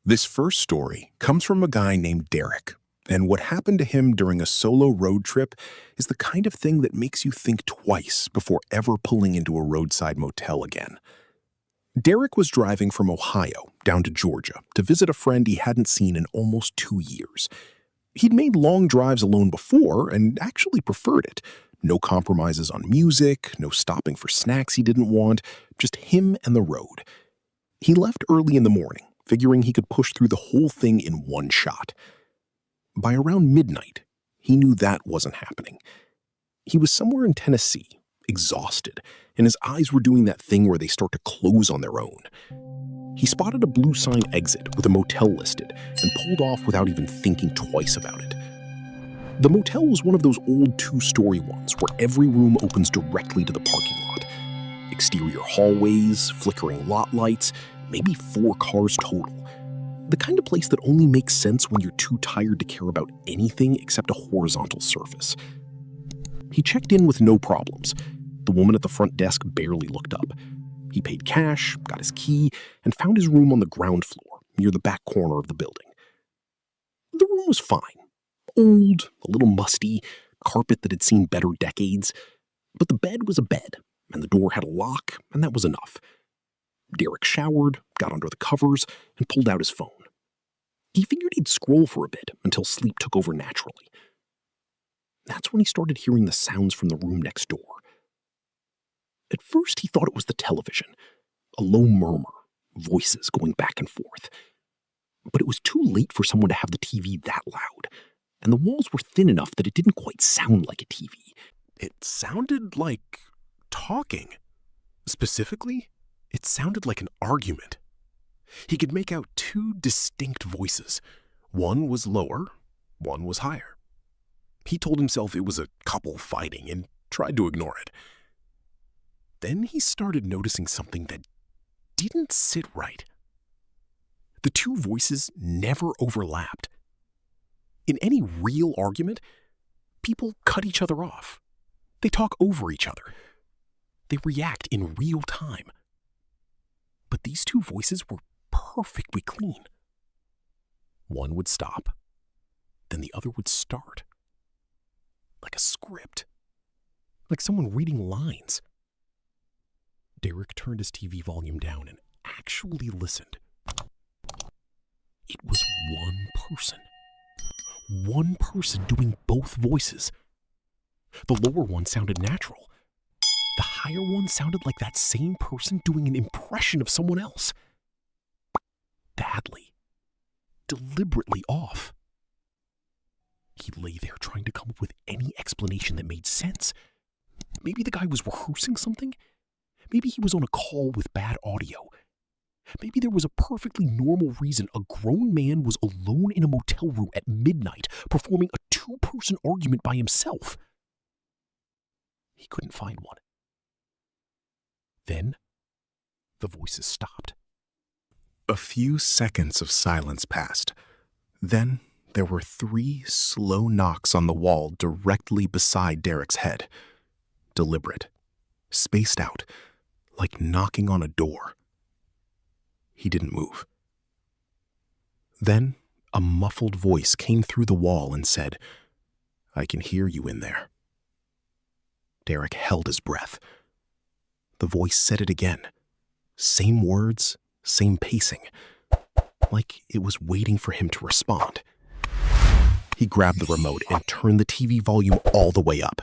This first story comes from a guy named Derek, and what happened to him during a solo road trip is the kind of thing that makes you think twice before ever pulling into a roadside motel again. Derek was driving from Ohio down to Georgia to visit a friend he hadn't seen in almost 2 years. He'd made long drives alone before and actually preferred it. No compromises on music, no stopping for snacks he didn't want, just him and the road. He left early in the morning, figuring he could push through the whole thing in one shot. By around midnight, he knew that wasn't happening. He was somewhere in Tennessee, exhausted, and his eyes were doing that thing where they start to close on their own. He spotted a blue sign exit with a motel listed and pulled off without even thinking twice about it. The motel was one of those old 2-story ones where every room opens directly to the parking lot. Exterior hallways, flickering lot lights, maybe 4 cars total. The kind of place that only makes sense when you're too tired to care about anything except a horizontal surface. He checked in with no problems. The woman at the front desk barely looked up. He paid cash, got his key, and found his room on the ground floor, near the back corner of the building. The room was fine. Old, a little musty, carpet that had seen better decades. But the bed was a bed, and the door had a lock, and that was enough. Derek showered, got under the covers, and pulled out his phone. He figured he'd scroll for a bit until sleep took over naturally. That's when he started hearing the sounds from the room next door. At first, he thought it was the television, a low murmur, voices going back and forth. But it was too late for someone to have the TV that loud, and the walls were thin enough that it didn't quite sound like a TV. It sounded like talking. Specifically, it sounded like an argument. He could make out 2 distinct voices. One was lower, one was higher. He told himself it was a couple fighting and tried to ignore it. Then he started noticing something that didn't sit right. The 2 voices never overlapped. In any real argument, people cut each other off. They talk over each other. They react in real time. But these 2 voices were perfectly clean. One would stop, then the other would start. Like a script. Like someone reading lines. Derek turned his TV volume down and actually listened. It was one person. One person doing both voices. The lower one sounded natural. The higher one sounded like that same person doing an impression of someone else. Badly. Deliberately off. He lay there trying to come up with any explanation that made sense. Maybe the guy was rehearsing something? Maybe he was on a call with bad audio. Maybe there was a perfectly normal reason a grown man was alone in a motel room at midnight performing a 2-person argument by himself. He couldn't find one. Then, the voices stopped. A few seconds of silence passed. Then there were 3 slow knocks on the wall directly beside Derek's head. Deliberate, spaced out, like knocking on a door. He didn't move. Then a muffled voice came through the wall and said, "I can hear you in there." Derek held his breath. The voice said it again. Same words, same pacing. Like it was waiting for him to respond. He grabbed the remote and turned the TV volume all the way up.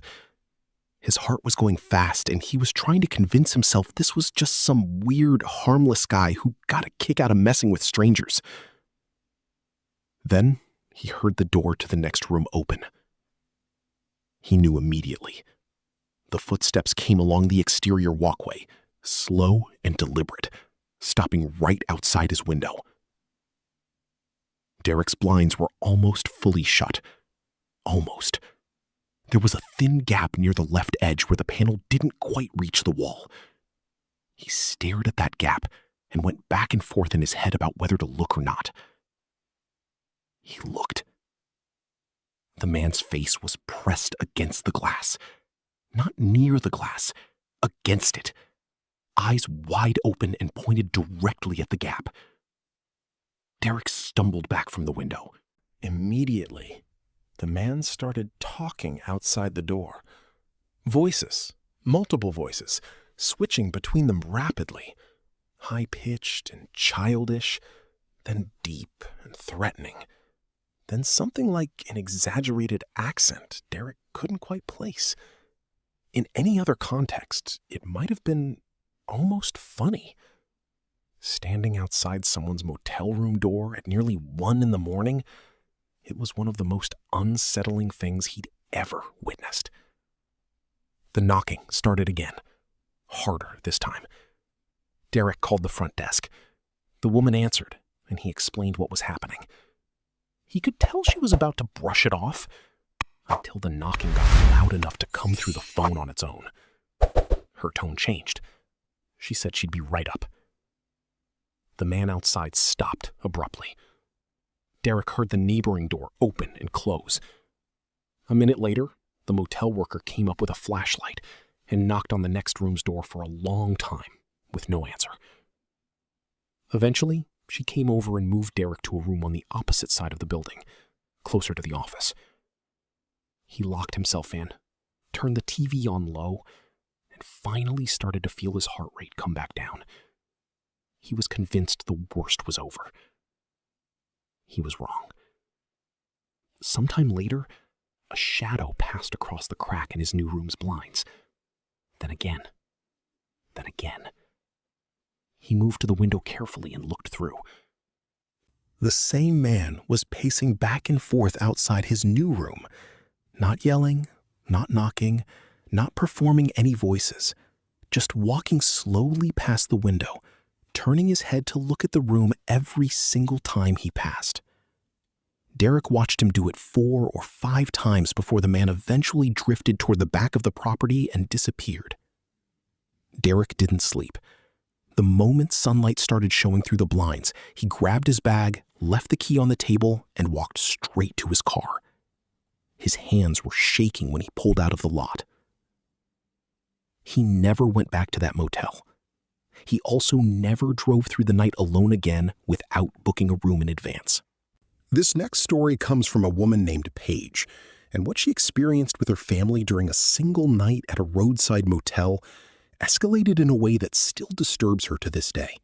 His heart was going fast, and he was trying to convince himself this was just some weird, harmless guy who got a kick out of messing with strangers. Then he heard the door to the next room open. He knew immediately. The footsteps came along the exterior walkway, slow and deliberate, stopping right outside his window. Derek's blinds were almost fully shut. Almost. There was a thin gap near the left edge where the panel didn't quite reach the wall. He stared at that gap and went back and forth in his head about whether to look or not. He looked. The man's face was pressed against the glass. Not near the glass, against it. Eyes wide open and pointed directly at the gap. Derek stumbled back from the window. Immediately, the man started talking outside the door. Voices, multiple voices, switching between them rapidly. High-pitched and childish, then deep and threatening. Then something like an exaggerated accent Derek couldn't quite place. In any other context, it might have been almost funny. Standing outside someone's motel room door at nearly 1 a.m, it was one of the most unsettling things he'd ever witnessed. The knocking started again, harder this time. Derek called the front desk. The woman answered, and he explained what was happening. He could tell she was about to brush it off until the knocking got loud enough to come through the phone on its own. Her tone changed. She said she'd be right up. The man outside stopped abruptly. Derek heard the neighboring door open and close. A minute later, the motel worker came up with a flashlight and knocked on the next room's door for a long time with no answer. Eventually, she came over and moved Derek to a room on the opposite side of the building, closer to the office. He locked himself in, turned the TV on low, and finally started to feel his heart rate come back down. He was convinced the worst was over. He was wrong. Sometime later, a shadow passed across the crack in his new room's blinds. Then again. Then again. He moved to the window carefully and looked through. The same man was pacing back and forth outside his new room, not yelling, not knocking, not performing any voices, just walking slowly past the window, turning his head to look at the room every single time he passed. Derek watched him do it 4 or 5 times before the man eventually drifted toward the back of the property and disappeared. Derek didn't sleep. The moment sunlight started showing through the blinds, he grabbed his bag, left the key on the table, and walked straight to his car. His hands were shaking when he pulled out of the lot. He never went back to that motel. He also never drove through the night alone again without booking a room in advance. This next story comes from a woman named Paige, and what she experienced with her family during a single night at a roadside motel escalated in a way that still disturbs her to this day.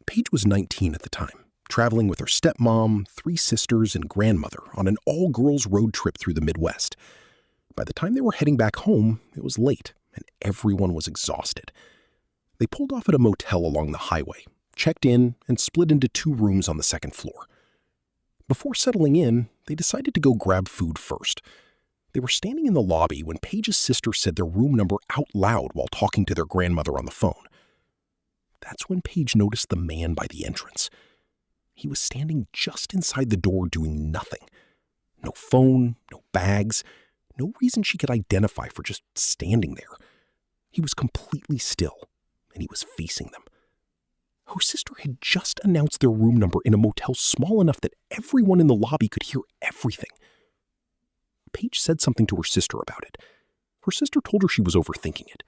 Paige was 19 at the time, traveling with her stepmom, 3 sisters, and grandmother on an all-girls road trip through the Midwest. By the time they were heading back home, it was late, and everyone was exhausted. They pulled off at a motel along the highway, checked in, and split into 2 rooms on the second floor. Before settling in, they decided to go grab food first. They were standing in the lobby when Paige's sister said their room number out loud while talking to their grandmother on the phone. That's when Paige noticed the man by the entrance. He was standing just inside the door doing nothing. No phone, no bags, no reason she could identify for just standing there. He was completely still, and he was facing them. Her sister had just announced their room number in a motel small enough that everyone in the lobby could hear everything. Paige said something to her sister about it. Her sister told her she was overthinking it.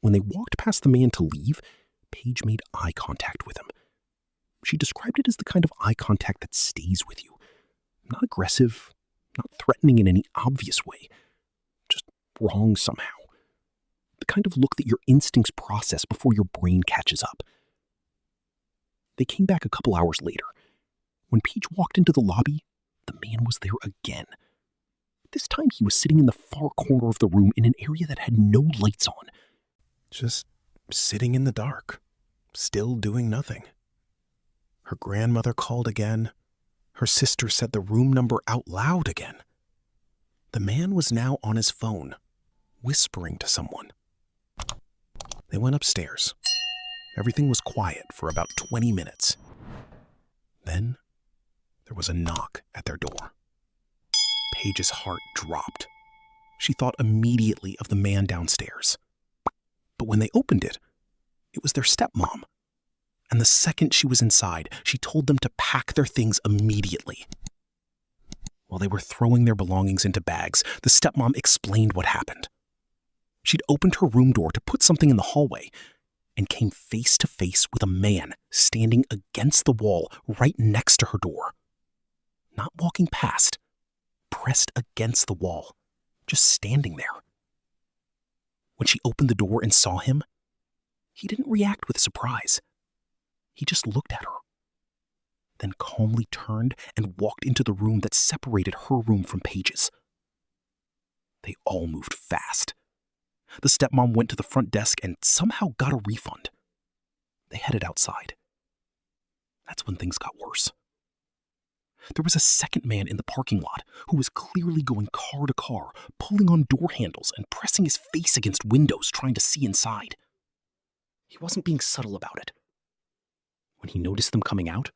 When they walked past the man to leave, Paige made eye contact with him. She described it as the kind of eye contact that stays with you. Not aggressive, not threatening in any obvious way, just wrong somehow. The kind of look that your instincts process before your brain catches up. They came back a couple hours later. When Paige walked into the lobby, the man was there again. This time he was sitting in the far corner of the room in an area that had no lights on. Just sitting in the dark, still doing nothing. Her grandmother called again. Her sister said the room number out loud again. The man was now on his phone, whispering to someone. They went upstairs. Everything was quiet for about 20 minutes. Then there was a knock at their door. Paige's heart dropped. She thought immediately of the man downstairs. But when they opened it, it was their stepmom. And the second she was inside, she told them to pack their things immediately. While they were throwing their belongings into bags, the stepmom explained what happened. She'd opened her room door to put something in the hallway, and came face to face with a man standing against the wall right next to her door. Not walking past, pressed against the wall, just standing there. When she opened the door and saw him, he didn't react with surprise. He just looked at her, then calmly turned and walked into the room that separated her room from Paige's. They all moved fast. The stepmom went to the front desk and somehow got a refund. They headed outside. That's when things got worse. There was a second man in the parking lot who was clearly going car to car, pulling on door handles and pressing his face against windows trying to see inside. He wasn't being subtle about it. When he noticed them coming out,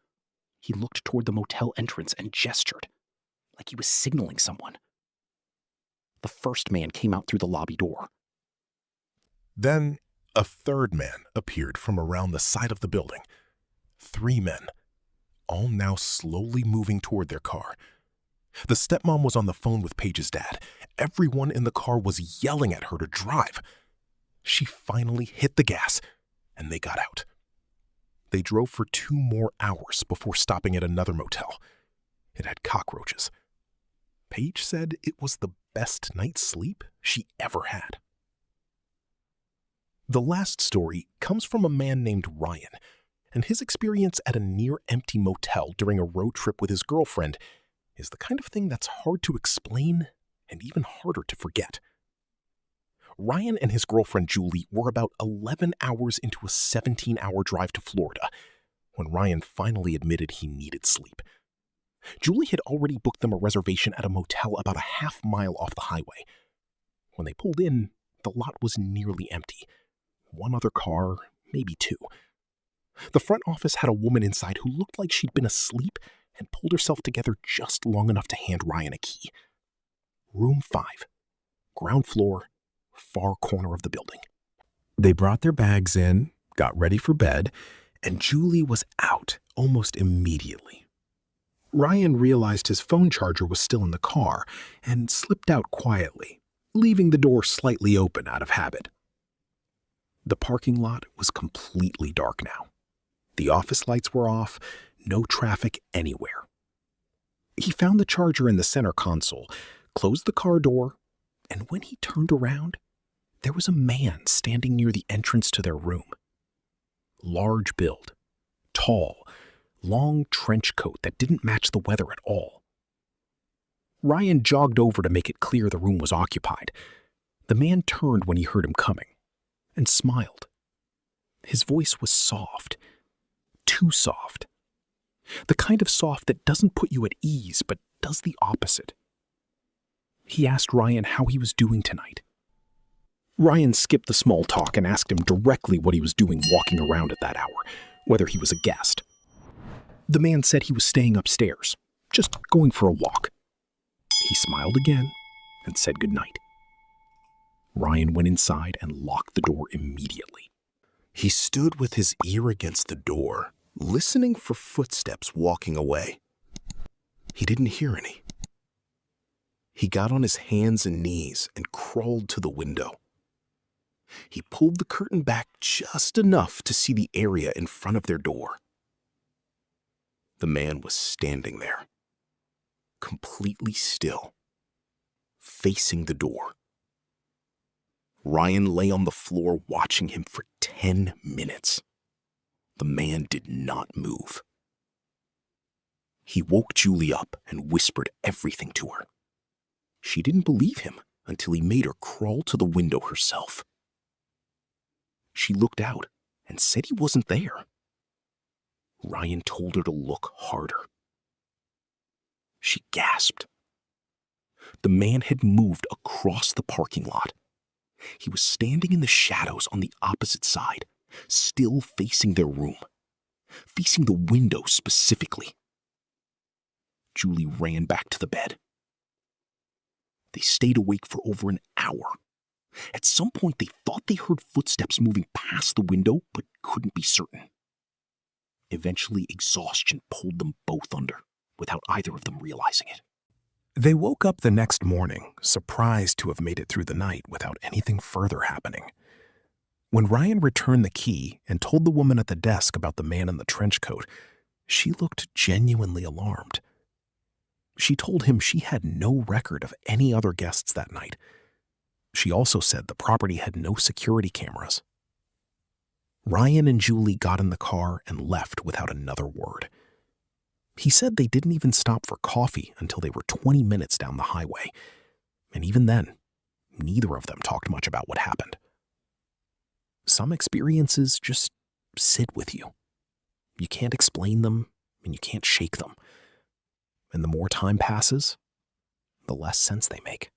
he looked toward the motel entrance and gestured, like he was signaling someone. The first man came out through the lobby door. Then a third man appeared from around the side of the building. 3 men, all now slowly moving toward their car. The stepmom was on the phone with Paige's dad. Everyone in the car was yelling at her to drive. She finally hit the gas, and they got out. They drove for 2 more hours before stopping at another motel. It had cockroaches. Paige said it was the best night's sleep she ever had. The last story comes from a man named Ryan, and his experience at a near-empty motel during a road trip with his girlfriend is the kind of thing that's hard to explain and even harder to forget. Ryan and his girlfriend Julie were about 11 hours into a 17-hour drive to Florida when Ryan finally admitted he needed sleep. Julie had already booked them a reservation at a motel about a half-mile off the highway. When they pulled in, the lot was nearly empty. 1 other car, maybe 2. The front office had a woman inside who looked like she'd been asleep and pulled herself together just long enough to hand Ryan a key. Room 5, ground floor, far corner of the building. They brought their bags in, got ready for bed, and Julie was out almost immediately. Ryan realized his phone charger was still in the car and slipped out quietly, leaving the door slightly open out of habit. The parking lot was completely dark now. The office lights were off, no traffic anywhere. He found the charger in the center console, closed the car door, and when he turned around, there was a man standing near the entrance to their room. Large build, tall, long trench coat that didn't match the weather at all. Ryan jogged over to make it clear the room was occupied. The man turned when he heard him coming and smiled. His voice was soft, too soft. The kind of soft that doesn't put you at ease, but does the opposite. He asked Ryan how he was doing tonight. Ryan skipped the small talk and asked him directly what he was doing walking around at that hour, whether he was a guest. The man said he was staying upstairs, just going for a walk. He smiled again and said goodnight. Ryan went inside and locked the door immediately. He stood with his ear against the door, listening for footsteps walking away. He didn't hear any. He got on his hands and knees and crawled to the window. He pulled the curtain back just enough to see the area in front of their door. The man was standing there, completely still, facing the door. Ryan lay on the floor watching him for 10 minutes. The man did not move. He woke Julie up and whispered everything to her. She didn't believe him until he made her crawl to the window herself. She looked out and said he wasn't there. Ryan told her to look harder. She gasped. The man had moved across the parking lot. He was standing in the shadows on the opposite side, still facing their room, facing the window specifically. Julie ran back to the bed. They stayed awake for over an hour. At some point, they thought they heard footsteps moving past the window, but couldn't be certain. Eventually, exhaustion pulled them both under, without either of them realizing it. They woke up the next morning, surprised to have made it through the night without anything further happening. When Ryan returned the key and told the woman at the desk about the man in the trench coat, she looked genuinely alarmed. She told him she had no record of any other guests that night. She also said the property had no security cameras. Ryan and Julie got in the car and left without another word. He said they didn't even stop for coffee until they were 20 minutes down the highway. And even then, neither of them talked much about what happened. Some experiences just sit with you. You can't explain them, and you can't shake them. And the more time passes, the less sense they make.